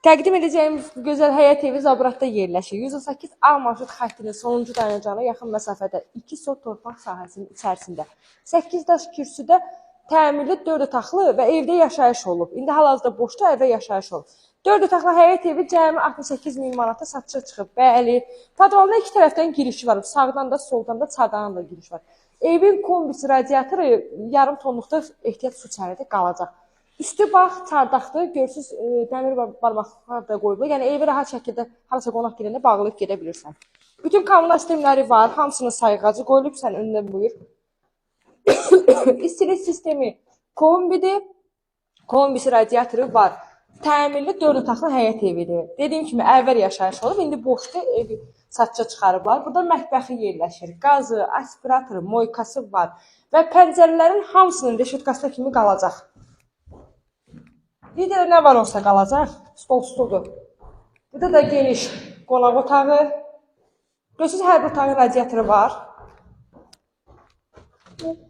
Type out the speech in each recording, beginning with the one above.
Təqdim edəcəyimiz gözəl həyət evi Zabratda yerləşir. 118 A marşrut xəttinin sonuncu dayanacağına yaxın məsafədə 2 sot torpaq sahəsinin içərisində 8 daş kürsüdə təmirli 4 otaqlı və evdə yaşayış olub. İndi hal-hazırda boşda evdə yaşayış olub. 4 otaqlı həyət evi cəmi 68 min manata satışa çıxıb. Bəli, padvalına iki tərəfdən girişi var. Sağdan da, soldan da, çardadan da giriş var. Evin kombisi, radiatoru yarım tonluqda ehtiyat su çərədə qalacaq. Üstü bax, çardaqdır. Görürsünüz, dəmir barmaqlar da qoyulur. Yəni evi rahat şəkildə harasa qonaq girəndə bağlayıb gedə bilirsən. Bütün kommunal sistemləri var. Hamısının sayğacı qoyulub, sən önündən buyur. İstilik sistemi kombidir. Kombisi, radiatoru var. Təmirli 4 otaqlı həyət evidir. Dediyim kimi əvvəl yaşayış olub, indi boşda evi satışa çıxarıblar. Burada mətbəxi yerləşir. Qazı, aspiratoru, moykası var. Və pəncərələrin hamısının reşotkası kimi qalacaq. Videoda nə var olsa qalacaq. Stoldur. Burada da geniş qonaq otağı. Görürsünüz, hər bir otağın radiatoru var.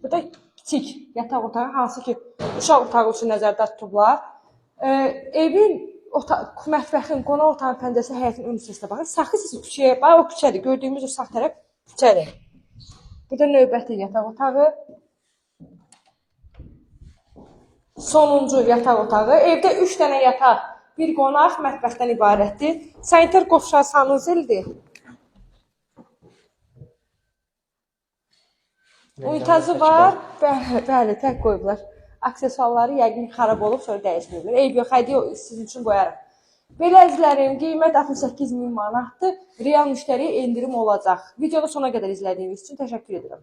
Burada kiçik yataq otağı, hansı ki uşaq otağı üçün nəzərdə tutublar. Evin mətbəxin, qonaq otağın pəncərəsi həyətin ön hissəsinə baxır. Sağ hissəsi küçəyə, bax o küçədir. Gördüyümüz o sağ tərəf küçədir. Burada növbəti yataq otağı. Sonuncu yataq otağı. Evdə 3 dənə yataq, bir qonaq, mətbəxdən ibarətdir. Sanitar qovşağı sanuzeldir. Unitazı var. Bəli, tək qoyublar. Aksesuarları yəqin xarab olub, sonra dəyişməyiblər. Eyb yox, hədiyə sizin üçün qoyarım. Belə əzizlərim, qiymət 68 min manatdır. Real müştəriyə endirim olacaq. Videonu sona qədər izlədiyiniz üçün təşəkkür edirəm.